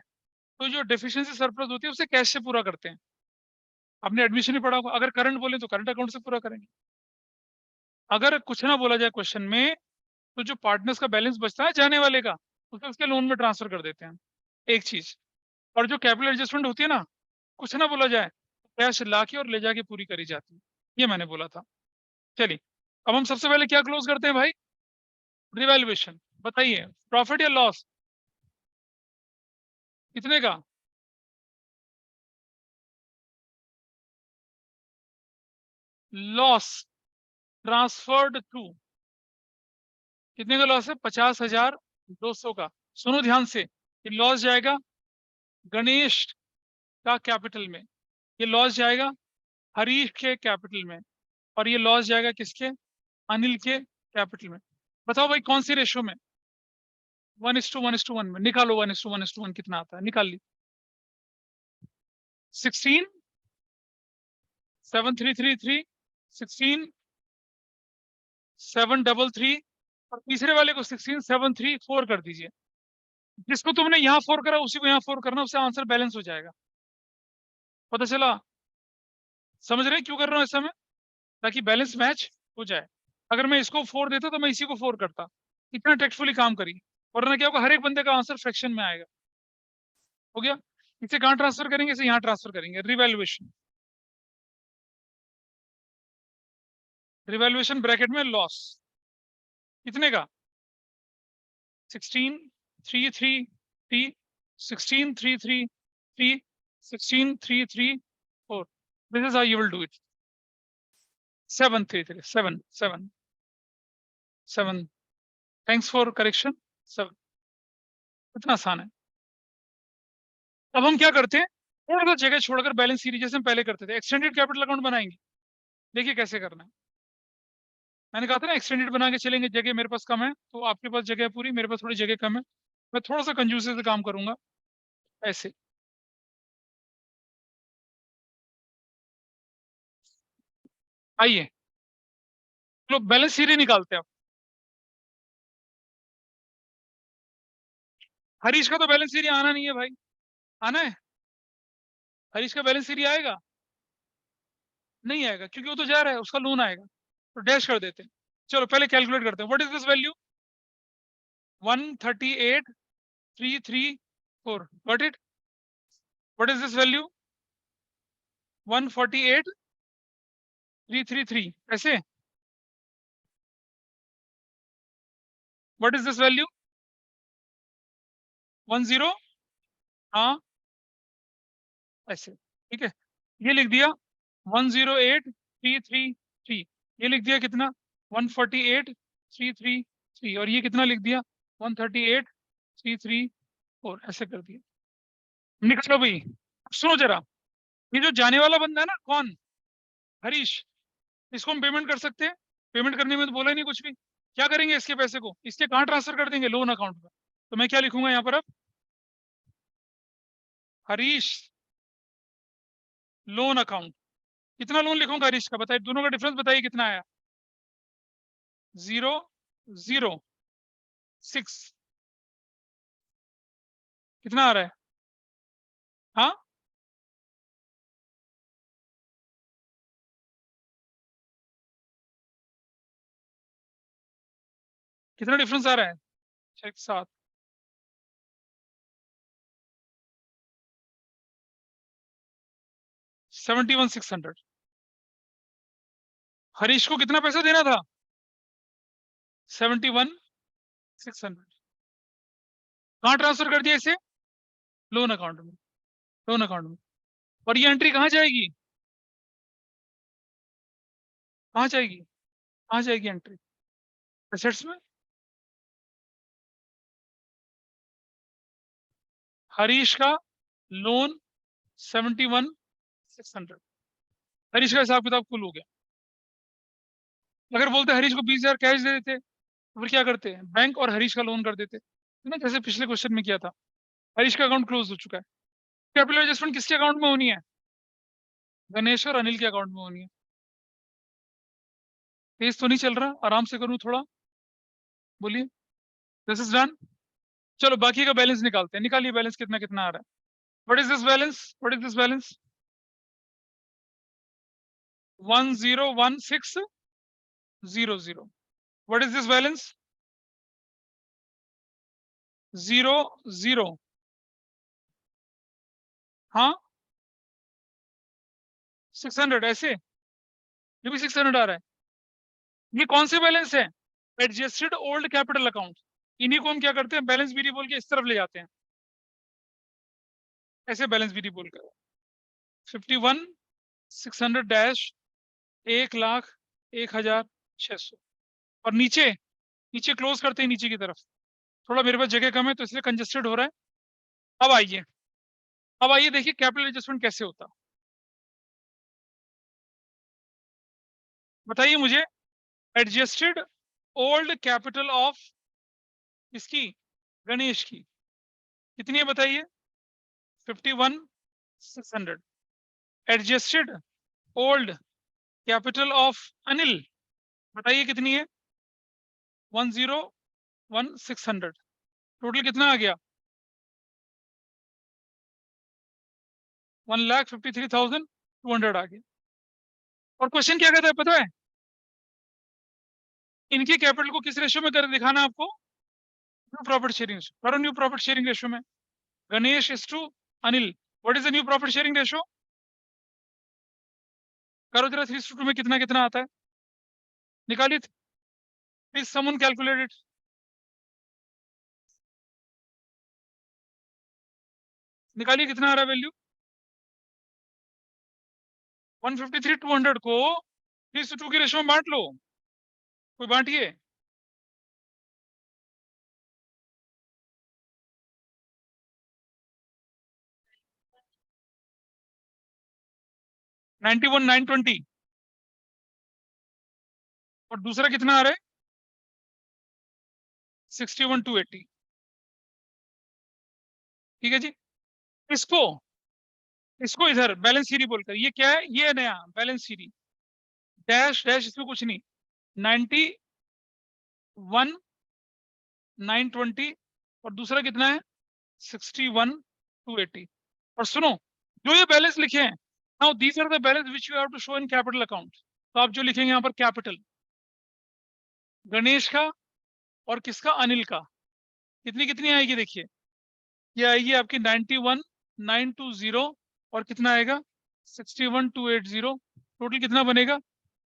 तो जो डेफिशिएंसी सरप्लस होती है उसे कैश से पूरा करते हैं। आपने एडमिशन ही पढ़ा होगा, अगर करंट बोले तो करंट अकाउंट से पूरा करेंगे। अगर कुछ ना बोला जाए क्वेश्चन में तो जो पार्टनर्स का बैलेंस बचता है जाने वाले का, उसे उसके लोन में ट्रांसफर कर देते हैं, एक चीज। और जो कैपिटल एडजस्टमेंट होती है ना, कुछ ना बोला जाए कैश ला के और ले जाके पूरी करी जाती है, ये मैंने बोला था। चलिए, अब हम सबसे पहले क्या क्लोज करते हैं भाई, रिवैल्यूएशन। बताइए प्रॉफिट या लॉस, कितने का, लॉस ट्रांसफर्ड टू, कितने का लॉस है, 50,200 का। सुनो ध्यान से, ये लॉस जाएगा गणेश का कैपिटल में, ये लॉस जाएगा हरीश के कैपिटल में, और ये लॉस जाएगा किसके, अनिल के कैपिटल में। बताओ भाई कौन सी रेशो में, 1:1:1 में। निकालो 1:1:1 कितना आता है, निकाल ली, 16 7,333, 16 733, और तीसरे वाले को 16 734 कर दीजिए। जिसको तुमने यहाँ 4 करा उसी को यहाँ 4 करना, उससे आंसर बैलेंस हो जाएगा। पता चला, समझ रहे हैं क्यों कर रहा हूँ ऐसा मैं, ताकि बैलेंस मैच हो जाए। अगर मैं इसको 4 देता तो मैं इसी को 4 करता। इतना टेक्टफुली काम करिए, वरना क्या होगा, हर एक बंदे का आंसर फ्रैक्शन में आएगा। हो गया, इसे कहाँ ट्रांसफर करेंगे, इसे यहाँ ट्रांसफर करेंगे। रिवैल्यूएशन, रिवैल्यूएशन ब्रैकेट में लॉस, कितने का, 16,333, 16,333, 16,334। This is how you will do it. 733, 7, 7, 7. Thanks for correction. 7. इतना आसान है। अब हम क्या करते हैं, थोड़ा सा जगह छोड़कर बैलेंस सीरीज जैसे हम पहले करते थे, एक्सटेंडेड कैपिटल अकाउंट बनाएंगे। देखिए कैसे करना है। मैंने कहा था ना एक्सटेंडेड बना के चलेंगे, जगह मेरे पास कम है तो आपके पास जगह है पूरी, मेरे पास थोड़ी जगह कम है, मैं थोड़ा सा कंजूसी से काम करूंगा ऐसे। आइए चलो बैलेंस सीरीज निकालते हैं अब। हरीश का तो बैलेंस सीरीज आना नहीं है भाई, आना है? हरीश का बैलेंस सीरीज आएगा? नहीं आएगा क्योंकि वो तो जा रहा है, उसका लोन आएगा, तो डैश कर देते हैं। चलो पहले कैलकुलेट करते हैं, what is this value? 138,334, got it? What is this value? 148,333, ऐसे? What is this value? 10, हाँ ऐसे, ठीक है। ये लिख दिया 108,333, ये लिख दिया कितना? 148,333, और ये कितना लिख दिया? 138,334, ऐसे कर दिया। निकलो भाई। अब सुनो जरा, ये जो जाने वाला बंदा है ना, कौन? हरीश, इसको हम पेमेंट कर सकते हैं? पेमेंट करने में तो बोला ही नहीं कुछ भी। क्या करेंगे इसके पैसे को? इसके कहाँ ट्रांसफर कर देंगे? लोन अकाउंट में। तो मैं क्या लिखूंगा यहाँ पर अब? Harish loan account. कितना लोन लिखूंगा हरीश का, बताइए, दोनों का डिफरेंस बताइए कितना आया? 0,0,6, कितना आ रहा है? हाँ, कितना डिफरेंस आ रहा है? 6, 7, 71,600। हरीश को कितना पैसा देना था? 71,600। कहाँ ट्रांसफर कर दिया इसे? लोन अकाउंट में। लोन अकाउंट में। और ये एंट्री कहाँ जाएगी? कहाँ जाएगी? कहाँ जाएगी एंट्री? एसेट्स में। हरीश का लोन 71,600, हरीश का हिसाब किताब कुल हो गया। अगर बोलते हरीश को 20,000 कैश दे देते, तो फिर क्या करते हैं, बैंक और हरीश का लोन कर देते, है ना, जैसे पिछले क्वेश्चन में किया था। हरीश का अकाउंट क्लोज हो चुका है। कैपिटल एडजस्टमेंट किसके अकाउंट में होनी है? गणेश और अनिल के अकाउंट में होनी है। तेज तो नहीं चल रहा, आराम से करूं थोड़ा, बोलिए। This is done. चलो बाकी का बैलेंस निकालते हैं, निकालिए बैलेंस कितना कितना आ रहा है। What is this balance? What is this balance? 101,600। What is this balance? 0,0, हाँ 600, ऐसे? ये भी 600 आ रहा है। ये कौन से बैलेंस है? Adjusted old capital account. इन्हीं को हम क्या करते हैं, बैलेंस बीडी बोल के इस तरफ ले जाते हैं, ऐसे बैलेंस बीडी बोलकर। 51,600 डैश 1,01,600, और नीचे, नीचे क्लोज करते हैं नीचे की तरफ। थोड़ा मेरे पास जगह कम है तो इसलिए कंजेस्टेड हो रहा है। अब आइए, अब आइए देखिए कैपिटल एडजस्टमेंट कैसे होता है। बताइए मुझे, एडजस्टेड ओल्ड कैपिटल ऑफ इसकी, गणेश की, कितनी है बताइए? 51,600। Adjusted old capital of Anil, बताइए कितनी है? 1,01,600। टोटल कितना आ गया? 1,53,200 आ गया। और क्वेश्चन क्या कहता है पता है? इनके कैपिटल को किस रेशियो में कर दिखाना है आपको? न्यू प्रॉफिट शेयरिंग रेशियो करो, न्यू प्रॉफिट शेयरिंग रेशियो में। Ganesh is to Anil, what is the new profit sharing ratio? करो जरा, 3:2 में कितना कितना आता है, निकालिए। Please someone calculate it. निकालिए कितना आ रहा है वैल्यू? 153,200 को 3:2 की रेशियो में बांट लो, कोई बांटिए। 91,920 और दूसरा कितना आ रहा है 61,280। ठीक है जी। इसको इसको इधर बैलेंस सीरी बोलकर, ये क्या है, ये है नया बैलेंस सीरी, डैश डैश इसमें कुछ नहीं, 91,920 और दूसरा कितना है 61,280। और सुनो, जो ये बैलेंस लिखे हैं, now these are the balance which you have to show in capital account. तो आप जो लिखेंगे यहाँ पर कैपिटल, गणेश का और किसका, अनिल का, कितनी कितनी आएगी देखिए, ये आएगी आपकी 91,920 और कितना आएगा 61,280, टोटल कितना बनेगा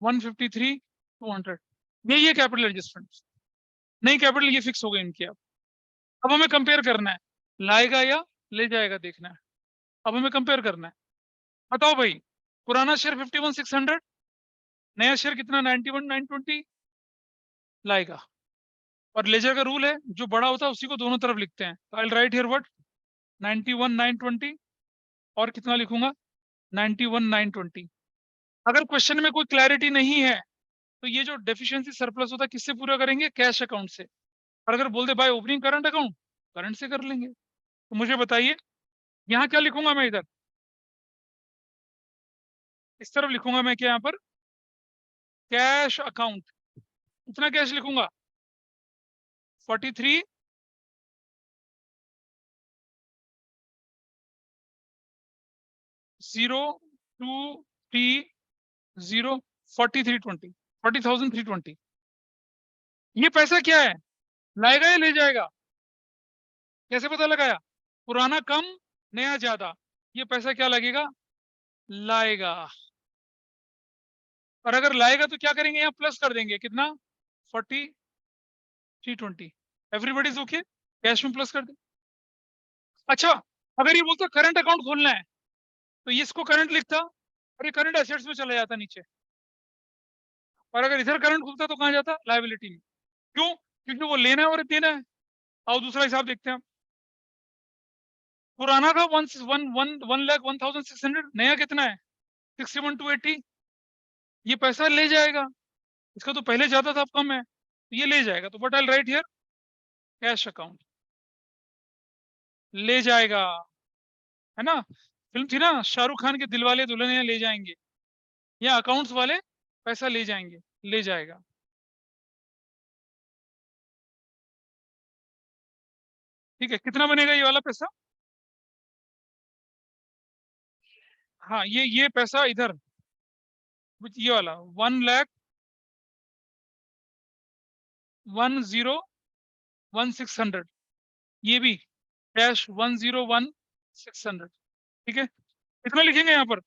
153,200। यही है कैपिटल एडजस्टमेंट। नहीं कैपिटल ये फिक्स हो गई इनकी। अब हमें कंपेयर करना है, लाएगा या ले जाएगा देखना है। अब हमें कंपेयर करना है, बताओ भाई, पुराना शेयर 51,600, नया शेयर कितना 91,920 लाएगा। और लेजर का रूल है, जो बड़ा होता है उसी को दोनों तरफ लिखते हैं। तो I will write here what 91,920 और कितना लिखूंगा 91,920। अगर क्वेश्चन में कोई क्लैरिटी नहीं है तो ये जो डेफिशिएंसी सरप्लस होता है किससे पूरा करेंगे, कैश अकाउंट से। और अगर बोलते भाई ओपनिंग करंट अकाउंट, करंट से कर लेंगे। तो मुझे बताइए यहाँ क्या लिखूंगा मैं, इधर इस तरफ लिखूंगा मैं क्या, यहाँ पर कैश अकाउंट, कितना कैश लिखूंगा 43 0,230 43,320 40,320। ये पैसा क्या है, लाएगा या ले जाएगा, कैसे पता लगाया, पुराना कम नया ज्यादा, ये पैसा क्या लगेगा, लाएगा। और अगर लाएगा तो क्या करेंगे, यहाँ प्लस कर देंगे, कितना 43,320। एवरीबॉडी इज ओके, कैश में प्लस कर दे। अच्छा, अगर ये बोलता करंट अकाउंट खोलना है तो ये इसको करंट लिखता और ये करंट एसेट्स में चला जाता नीचे। और अगर इधर करंट खुलता तो कहाँ जाता, लायबिलिटी में। क्यों, क्योंकि वो लेना है और देना है। आओ दूसरा हिसाब देखते हैं। पुराना था 1,01,600, नया कितना है 61,280। ये पैसा ले जाएगा, इसका तो पहले ज्यादा था अब कम है, तो ये ले जाएगा। तो but I right here cash account, ले जाएगा, है ना। फिल्म थी ना शाहरुख खान के दिलवाले दुल्हनिया ले जाएंगे, या अकाउंट्स वाले पैसा ले जाएंगे, ले जाएगा। ठीक है, कितना बनेगा ये वाला पैसा, हाँ ये पैसा इधर, ये वाला 1,01,01600, ये भी कैश 1,01,600। ठीक है, कितना लिखेंगे यहाँ पर।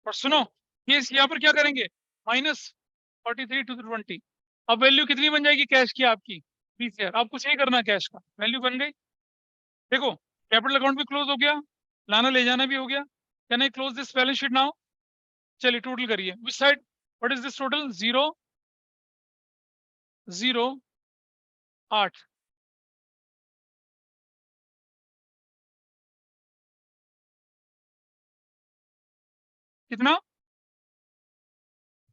और सुनो, ये यहाँ पर क्या करेंगे, -43,220। अब वैल्यू कितनी बन जाएगी कैश की आपकी 20,000। अब कुछ नहीं करना, कैश का वैल्यू बन गई। देखो कैपिटल अकाउंट भी क्लोज हो गया, लाना ले जाना भी हो गया। Can I close this balance sheet now. चलिए टोटल करिए, which side, what is this total, 0,0,8। कितना,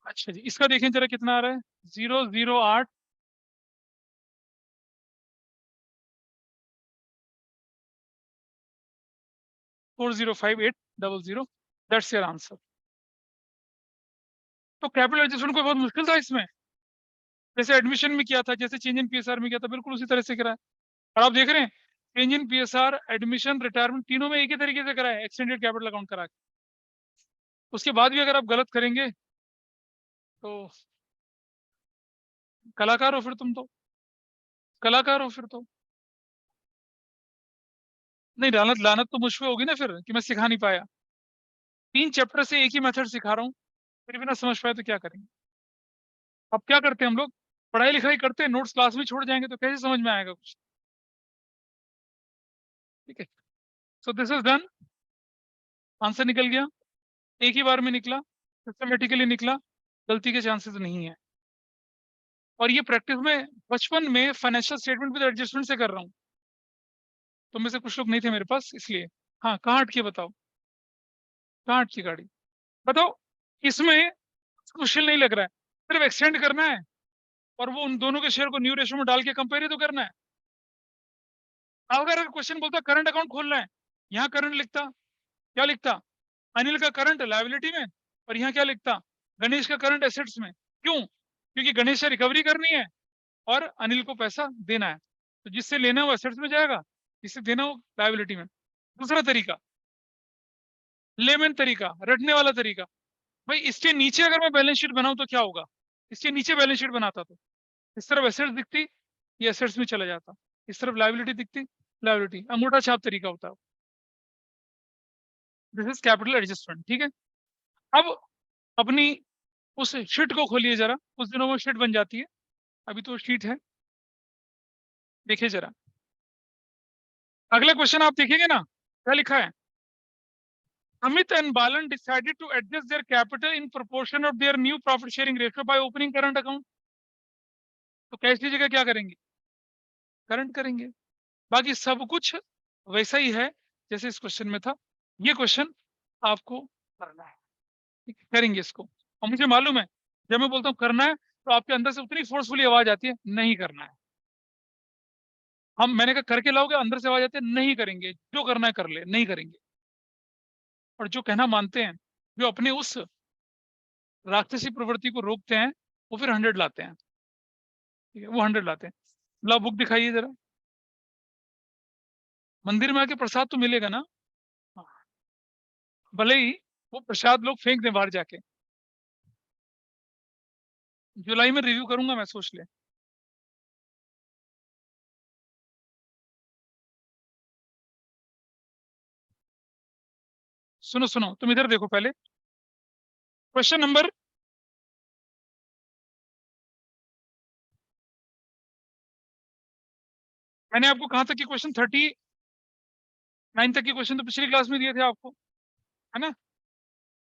अच्छा जी, इसका देखें जरा कितना आ रहा है, 0,0,8 4,058,00। That's your answer. तो कैपिटल एडजस्टमेंट कोई बहुत मुश्किल था इसमें, जैसे एडमिशन में किया था, जैसे चेंज इन पीएसआर में किया था, बिल्कुल उसी तरह से करा है। और आप देख रहे हैं change in PSR, admission, retirement, तीनों में एक ही तरीके से करा है, एक्सटेंडेड कैपिटल अकाउंट करा के। उसके बाद भी अगर आप गलत करेंगे तो कलाकार हो फिर तुम तो, कलाकार हो फिर तो। नहीं, लानत लानत तो मुझ पे होगी ना फिर कि मैं सिखा नहीं पाया। 3 चैप्टर से एक ही मेथड सिखा रहा हूँ, फिर भी ना समझ पाए तो क्या करेंगे। अब क्या करते हैं हम लोग, पढ़ाई लिखाई करते हैं, नोट्स क्लास में छोड़ जाएंगे तो कैसे समझ में आएगा कुछ। ठीक है, so this is done, answer निकल गया, एक ही बार में निकला, सिस्टमेटिकली निकला, गलती के चांसेस नहीं है। और ये प्रैक्टिस में बचपन में फाइनेंशियल स्टेटमेंट विद एडजस्टमेंट से कर रहा हूँ। तो में से कुछ लोग नहीं थे मेरे पास इसलिए। हाँ, कहाँ हट के बताओ। कांच की गाड़ी। बताओ इसमें क्वेश्चन नहीं लग रहा है, सिर्फ एक्सटेंड करना है और वो उन दोनों के शेयर को न्यू रेशो में डाल के कंपेयर ही तो करना है। अब अगर क्वेश्चन बोलता करंट अकाउंट खोलना है, यहाँ करंट लिखता, क्या लिखता, अनिल का करंट लायबिलिटी में, और यहाँ क्या लिखता, गणेश का करंट एसेट्स में। क्यों? क्योंकि गणेश से रिकवरी करनी है और अनिल को पैसा देना है, तो जिससे लेना है वो एसेट्स में जाएगा, जिससे देना हो लायबिलिटी में। दूसरा तरीका, लेमन तरीका, रटने वाला तरीका, भाई इसके नीचे अगर मैं बैलेंस शीट बनाऊं तो क्या होगा, इसके नीचे बैलेंस शीट बनाता तो इस तरफ एसेट्स दिखती, ये एसेट्स में चला जाता, इस तरफ लायबिलिटी दिखती, लायबिलिटी, अंगूठा छाप तरीका होता है। दिस इज कैपिटल एडजस्टमेंट, ठीक है। अब अपनी उस शीट को खोलिए जरा, उस दिनों वो शीट बन जाती है, अभी तो शीट है, देखिए जरा अगला क्वेश्चन आप देखेंगे ना, क्या लिखा है, Amit and Balan decided to adjust their capital in proportion of their new profit sharing ratio by opening current account. तो कैश की जगह क्या करेंगे, करंट करेंगे, बाकी सब कुछ वैसा ही है जैसे इस क्वेश्चन में था। ये क्वेश्चन आपको करना है, ठीक है? करेंगे इसको, और मुझे मालूम है जब मैं बोलता हूँ करना है तो आपके अंदर से उतनी फोर्सफुली आवाज आती है, नहीं करना है। मैंने कहा करके लाओगे, अंदर से आवाज आती है नहीं करेंगे, जो करना है कर ले, नहीं करेंगे। और जो कहना मानते हैं, जो अपने उस राक्षसी प्रवृत्ति को रोकते हैं, वो फिर 100 लाते हैं, ठीक है, वो 100 लाते हैं। ला बुक दिखाइए जरा, मंदिर में आके प्रसाद तो मिलेगा ना, हाँ, भले ही वो प्रसाद लोग फेंक दें बाहर जाके, जुलाई में रिव्यू करूंगा मैं, सोच ले। सुनो सुनो, तुम इधर देखो पहले, क्वेश्चन नंबर, मैंने आपको कहां तक की क्वेश्चन 39 तक के क्वेश्चन तो पिछली क्लास में दिए थे आपको, है ना।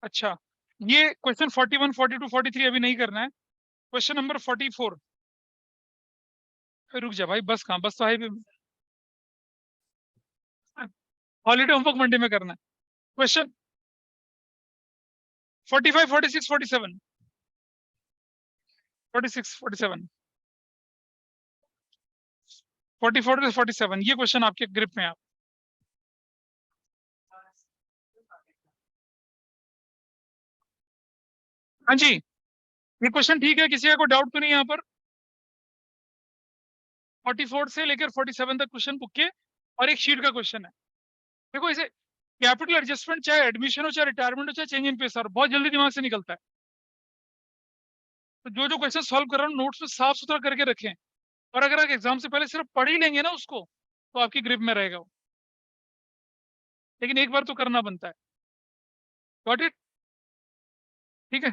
अच्छा, ये क्वेश्चन 41, 42, 43 अभी नहीं करना है, क्वेश्चन नंबर 44, रुक जा भाई, बस कहाँ, बस तो है, हॉलीडे होमवर्क मंडे में करना है। क्वेश्चन 45, 46, 47, 46, 47, 44 से 47, ये क्वेश्चन आपके ग्रिप में है। हाँ जी, ये क्वेश्चन ठीक है, किसी का कोई डाउट तो नहीं यहाँ पर। 44 से लेकर 47 तक क्वेश्चन बुक के, और एक शीट का क्वेश्चन है। देखो इसे, कैपिटल एडजस्टमेंट चाहे एडमिशन हो, चाहे रिटायरमेंट हो, चाहे चेंज इन पेस, बहुत जल्दी दिमाग से निकलता है। तो जो जो क्वेश्चन सॉल्व कर रहा हूँ नोट्स में साफ सुथरा करके रखें, और अगर आप एग्जाम से पहले सिर्फ पढ़ ही लेंगे ना उसको, तो आपकी ग्रिप में रहेगा वो, लेकिन एक बार तो करना बनता है। गॉट इट, ठीक है,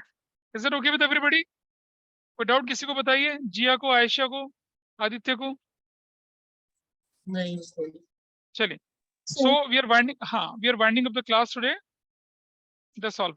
is it okay with everybody? कोई डाउट किसी को बताइए, जिया को, आयशा को, आदित्य को। नहीं सर। चलिए, सो वी आर वाइंडिंग, हाँ we are winding up the class today, that's all.